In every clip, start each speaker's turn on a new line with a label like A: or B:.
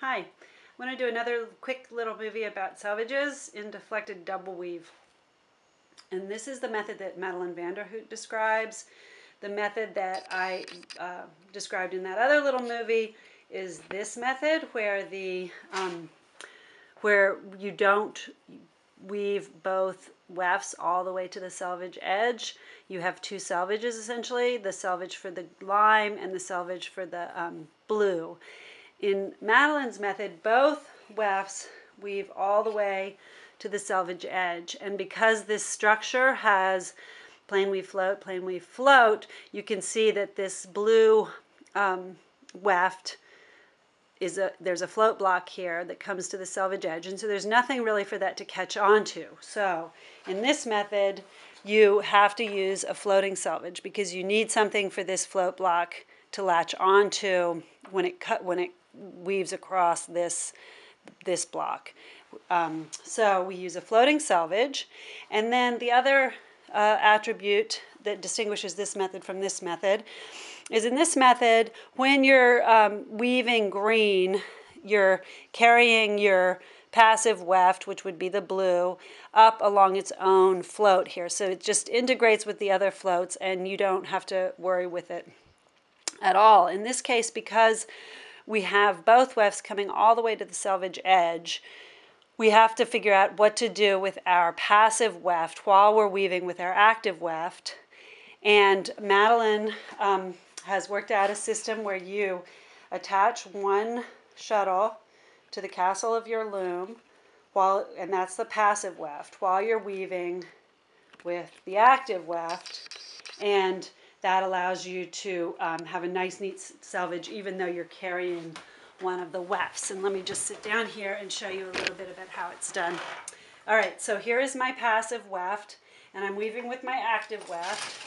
A: Hi, I'm going to do another quick little movie about selvedges in deflected double weave. And this is the method that Madelyn describes. The method that I described in that other little movie is this method where where you don't weave both wefts all the way to the selvage edge. You have two selvedges essentially, the selvage for the lime and the selvage for the blue. In Madelyn's method, both wefts weave all the way to the selvage edge, and because this structure has plain weave float, you can see that this blue weft there's a float block here that comes to the selvage edge, and so there's nothing really for that to catch onto. So in this method, you have to use a floating selvage because you need something for this float block to latch onto when it weaves across this block. So we use a floating selvage, and then the other attribute that distinguishes this method from this method is in this method, when you're weaving green, you're carrying your passive weft, which would be the blue, up along its own float here. So it just integrates with the other floats, and you don't have to worry with it at all. In this case, because we have both wefts coming all the way to the selvage edge, we have to figure out what to do with our passive weft while we're weaving with our active weft. And Madelyn has worked out a system where you attach one shuttle to the castle of your loom, and that's the passive weft, while you're weaving with the active weft, and that allows you to have a nice, neat selvage even though you're carrying one of the wefts. And let me just sit down here and show you a little bit about how it's done. All right, so here is my passive weft, and I'm weaving with my active weft.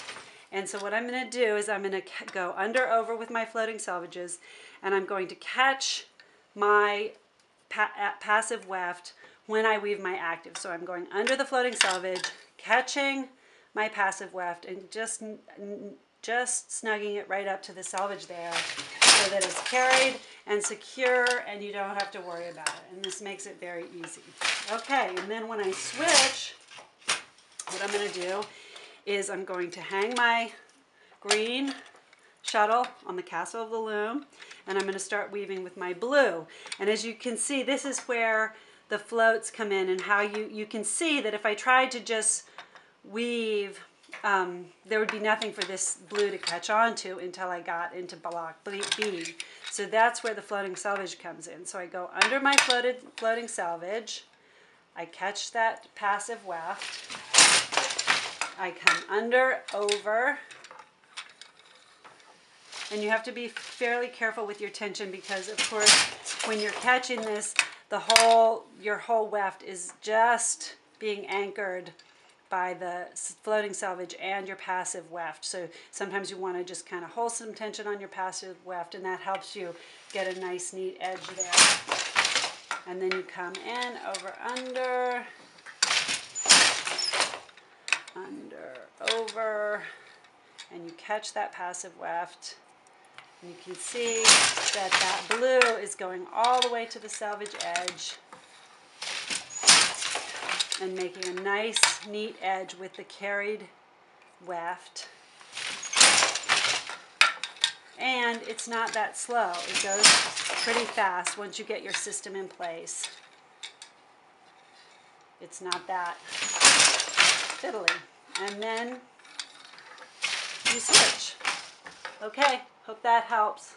A: And so what I'm going to do is I'm going to go over with my floating selvages, and I'm going to catch my passive weft when I weave my active. So I'm going under the floating selvage, catching my passive weft, and just snugging it right up to the selvage there so that it's carried and secure and you don't have to worry about it. And this makes it very easy. Okay, and then when I switch, what I'm going to do is I'm going to hang my green shuttle on the castle of the loom, and I'm going to start weaving with my blue. And as you can see, this is where the floats come in, and how you can see that if I tried to just weave, there would be nothing for this blue to catch onto until I got into block B. So that's where the floating selvage comes in. So I go under my floating selvage, I catch that passive weft, I come over, and you have to be fairly careful with your tension because, of course, when you're catching this, your whole weft is just being anchored by the floating selvage and your passive weft. So sometimes you want to just kind of hold some tension on your passive weft, and that helps you get a nice, neat edge there. And then you come in, over, and you catch that passive weft. And you can see that blue is going all the way to the selvage edge and making a nice, neat edge with the carried weft. And it's not that slow. It goes pretty fast once you get your system in place. It's not that fiddly. And then you switch. Okay, hope that helps.